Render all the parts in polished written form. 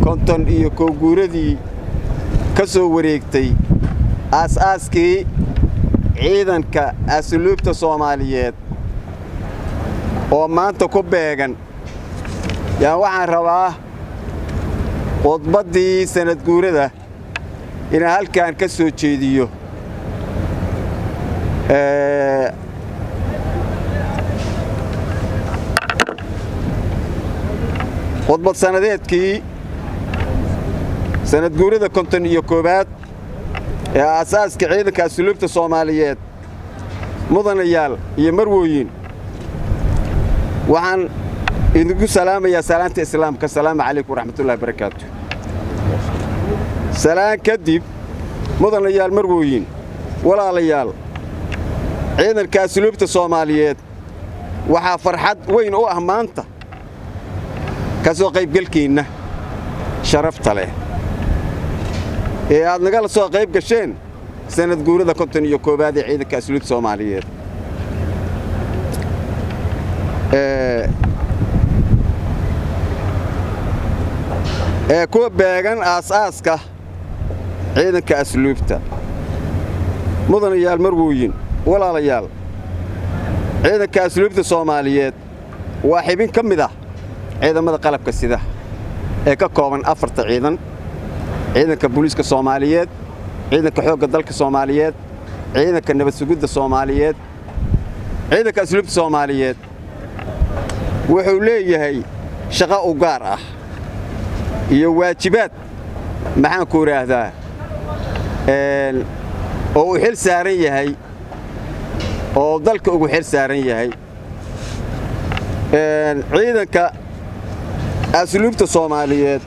konton iyo kow guuradii ka soo wareegtay aasaaskii ciidanka asluubta Soomaaliyeed oo maanta ku beegan yaa waxaan rabaa khudbaddii sanad guurada inaan halkaan ka soo jeediyo khudbad sanadeedkii sanad guurada konton iyo koowaad ee aasaaska ciidanka asluubta Soomaaliyeed mudanayaal iyo marwooyin waxaan idinku salaamayaa salaanta islaamka salaamu calaykum waraxmatullaahi barakaatuh salaan kadib mudanayaal marwooyin walaalayaal ciidanka asluubta Soomaaliyeed waxaa farxad weyn u ah maanta ka soo qaybgalkiinna sharafta leh ee aad nagala soo qayb gasheen sanad guurada konton iyo koowaad ee ciidanka asluubta Soomaaliyeed ku beegan aasaaska ciidanka asluubta mudanayaal marwooyin walaalayaal ciidanka asluubta Soomaaliyeed waa xibin ka mid ah ciidamada qalabka sida ee ka kooban afarta ciidan ciidanka booliiska Soomaaliyeed ciidanka xoogga dalka Soomaaliyeed ciidanka nabad sugidda Soomaaliyeed ciidanka asluubta Soomaaliyeed wuxuu leeyahay shaqo u gaar ah iyo waajibaad maxaan ku raahdaa oo uu xil saaran yahay oo dalka ugu xil saaran yahay ciidanka asluubta Soomaaliyeed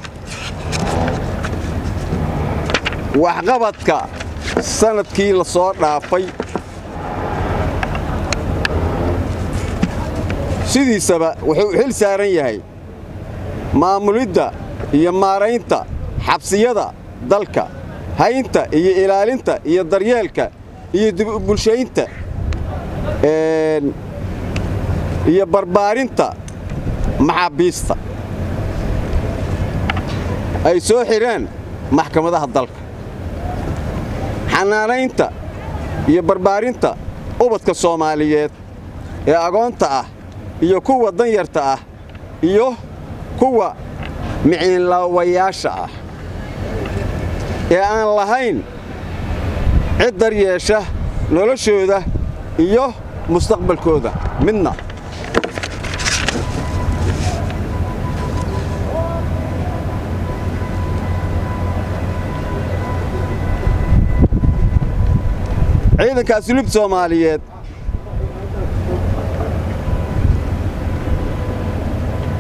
waxqabadka sanadkii la soo dhaafay sidiisaba wuxuu xil saaran yahay maamulidda iyo maaraynta xabsiyada dalka haynta iyo ilaalinta iyo daryeelka iyo dib u bulshaynta iyo barbaarinta maxaabiista ay soo xireen maxkamadaha dalka xanaanaynta iyo barbaarinta ubadka Soomaaliyeed ee agoonta ah iyo kuwa danyarta ah iyo kuwa miciinlaawayaasha ah ee aan lahayn cid daryeesha noloshooda iyo mustaqbalkooda midna ciidanka asluubta Soomaaliyeed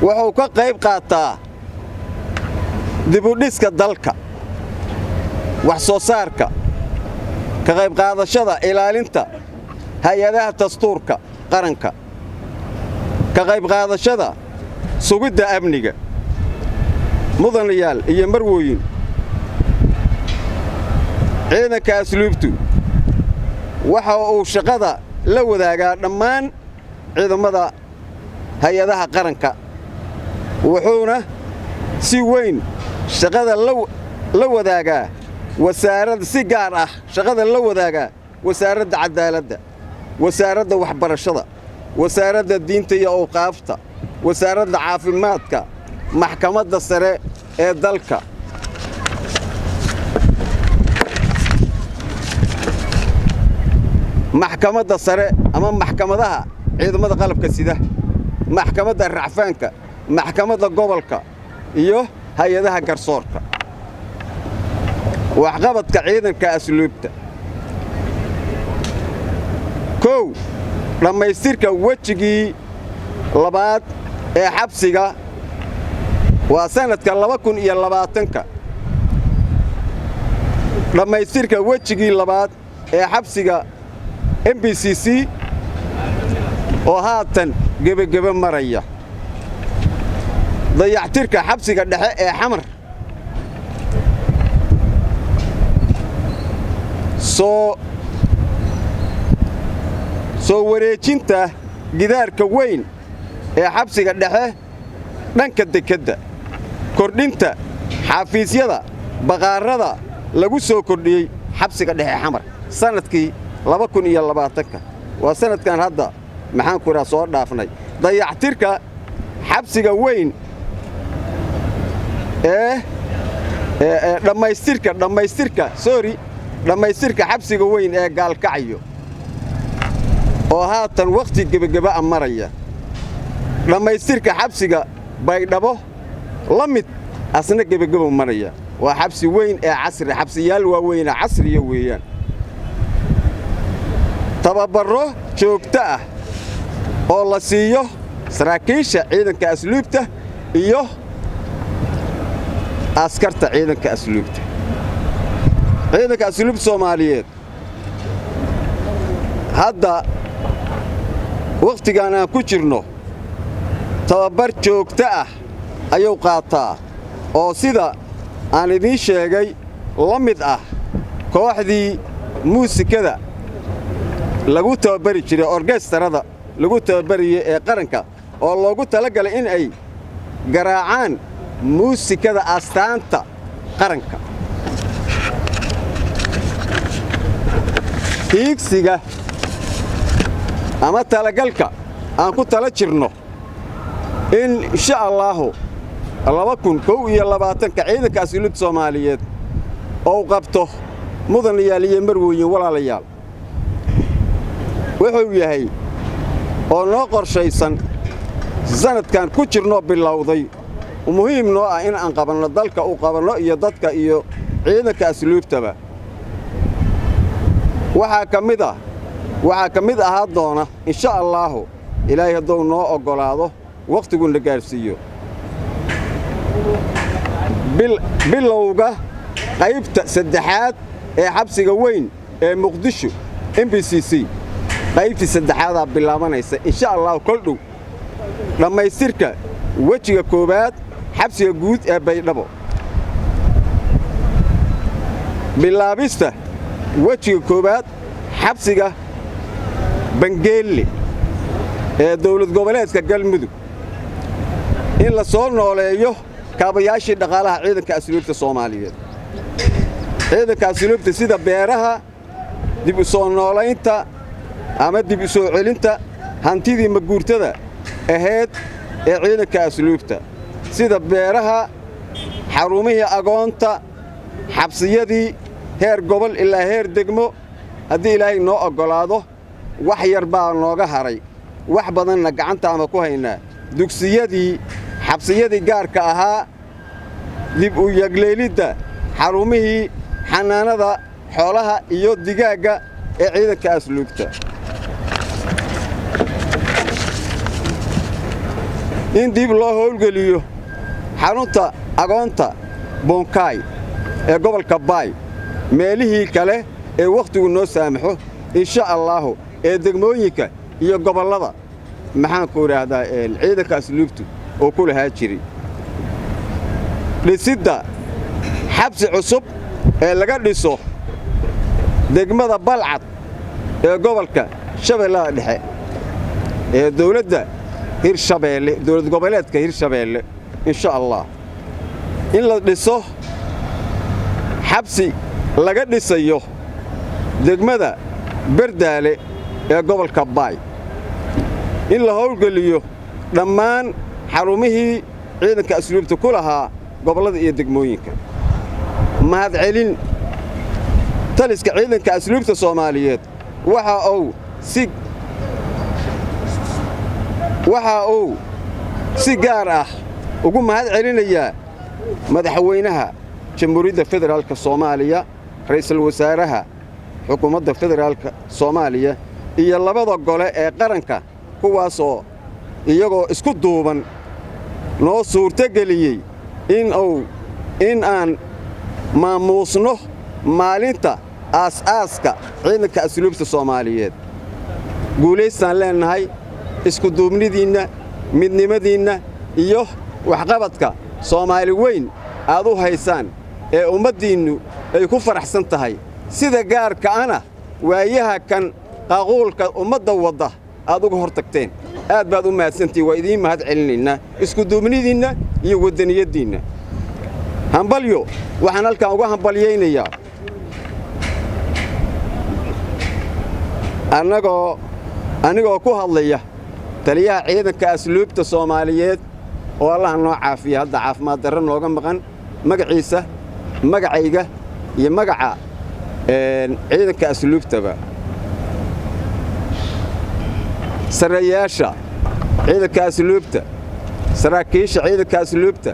wuxuu ka qayb qaataa dib u dhiska dalka wax soo saarka ka qayb qaadashada ilaalinta hay'adaha dastuurka qaranka ka qayb qaadashada sugidda amniga mudanayaal iyo marwooyin ciidanka asluubtu waxa uu shaqada la wadaagaa dhammaan ciidamada hay'adaha qaranka wuxuuna si weyn shaqada la wadaagaa wasaaradda si gaar ah shaqada la wadaagaa wasaaradda cadaaladda wasaaradda waxbarashada wasaaradda diinta iyo awqaafta wasaaradda caafimaadka maxkamadda sare ee dalka maxkamadda sare ama maxkamadaha ciidamada qalabka sida maxkamadda racfaanka maxkamadda gobolka iyo hay'adaha garsoorka waxqabadka ciidanka asluubta kow dhammaystirka wejigii labaad ee xabsiga waa sanadka 2020 dhammaystirka wejigii labaad ee xabsiga MBCC oo haatan gebageba maraya dayactirka xabsiga dhexe ee xamar soo wareejinta gidaarka weyn ee xabsiga dhexe dhanka dekedda kordhinta xafiisyada baqaarada lagu soo kordhiyey xabsiga dhexe xamar sanadkii 2020 waa sanadkan hadda maxaan ku soo dhaafnay dayactirka xabsiga weyn dhammaystirka xabsiga weyn ee gaalkacyo oo haatan waqti gebagaba maraya dhammaystirka xabsiga baydhabo la mid asna gebagaba maraya waa xabsi weyn ee casri xabsiyaal waaweyn casriya weeyaan tababaro joogto ah oo la siiyo saraakiisha ciidanka asluubta iyo askarta ciidanka asluubta Soomaaliyeed hadda waqtigan aan ku jirno tababar joogto ah ayuu qaataa oo sida aan idiin sheegay la mid ah kooxdii muusikada lagu tababari jiray orkestrada lagu tababariyay ee qaranka oo loogu talagalay in ay garaacaan muusikada astaanta qaranka hiigsiga ama talagalka aan ku tala jirno in insha Allah 2021 ciidanka asluubta Soomaaliyeed oo qabto mudan yaaliye marwooyin walaalayaal wuxuu yahay oo noo qorshaysan sanadkan ku jirno bilowday muhiim noo ah in aan qabanno dalka u qabanno iyo dadka iyo ciidanka asluubtaba waxaa ka mid ahaa doona insha Allah ilaahay hadduu noo ogolaado waqtigu na gaarsiiyo bilowga qaybta saddexaad ee xabsiga weyn ee Muqdisho MBCC qaybtii saddexaad bilaabanaysa insha Allah kol dhow dhammaystirka wajiga koobaad xabsiga guud ee Baydhabo bilaabista wajiga koobaad xabsiga Bangeele ee dawlad goboleedka Galmudug in la soo nooleeyo kaabayaashii dhaqaalaha ciidanka asluubta Soomaaliyeed ciidanka asluubta sida beeraha dib u soo noolaynta ama dib u soo celinta hantidii maguurtada ahayd ee ciidanka asluubta sida beeraha xarumihii agoonta xabsiyadii heer gobol ilaa heer degmo haddii ilaahay noo ogolaado wax yar baa nooga haray wax badanna gacanta ama ku haynaa dugsiyadii xabsiyadii gaarka ahaa dib u yagleelidda xarumihii xanaanada xoolaha iyo digaagga ee ciidanka asluubta in dib loo howlgeliyo xarunta agoonta Bonkaay ee gobolka Baay meelihii kale ee waqtigu noo saamaxo insha Allah ee degmooyinka iyo gobolada maxaan ku raahdaa ciidanka asluubtu oo ku lahaa jiray dhisidda xabsi cusub ee laga dhiso degmada Balcad ee gobolka Shabeellaha Dhexe ee dawladda Hirshabeelle dawlad goboleedka Hirshabeelle insha Allah in la dhiso xabsi laga dhisayo degmada Bardaale ee gobolka Baay in la howlgeliyo dhammaan xarumihii ciidanka asluubta ku lahaa gobolada iyo degmooyinka mahad celin taliska ciidanka asluubta Soomaaliyeed waxa uu si gaar ah ugu mahad celinayaa madaxweynaha Jamhuuriyadda Federaalka Soomaaliya ra'iisul wasaaraha xukuumadda Federaalka Soomaaliya iyo labada gole ee qaranka kuwaasoo iyagoo isku duuban noo suurtageliyey in aan maamuusno maalinta aas-aaska ciidanka asluubta Soomaaliyeed guulaystaan leenahay isku duubnidiinna midnimadiinna iyo waxqabadka Soomaali weyn aad u haysaan ee ummaddiinnu ay ku faraxsan tahay sida gaarka ana waayaha kan qaquulka ummadda wadda aad uga hortagteen aad baad u mahadsantii waa idiin mahad celinaynaa isku duubnidiinna iyo wadaniyadiinna hambalyo waxaan halkan uga hambalyaynayaa anigoo ku hadlaya taliyaha ciidanka asluubta Soomaaliyeed oo Allah noo caafiyo hadda caafimaad darro nooga maqan magaciisa magacayga iyo magaca ciidanka asluubtaba sarayaasha ciidanka asluubta saraakiisha ciidanka asluubta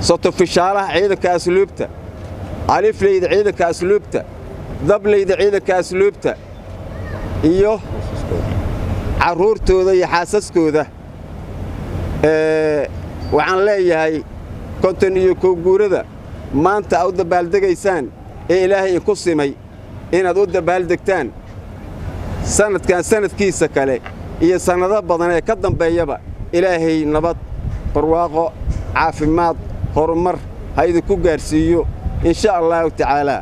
sotofishaalaha ciidanka asluubta alifleyda ciidanka asluubta dableyda ciidanka asluubta iyo caruurtooda iyo xaasaskooda waxaan leeyahay konton iyo kow guurada maanta aad u dabaaldegaysaan ee Ilaahay ku simay inaad u dabaaldegtaan sanadkan sanadkiisa kale iyo sanado badan ee ka dambeeyaba Ilaahay nabad barwaaqo caafimaad horumar ha idinku gaarsiiyo insha Allah ta'ala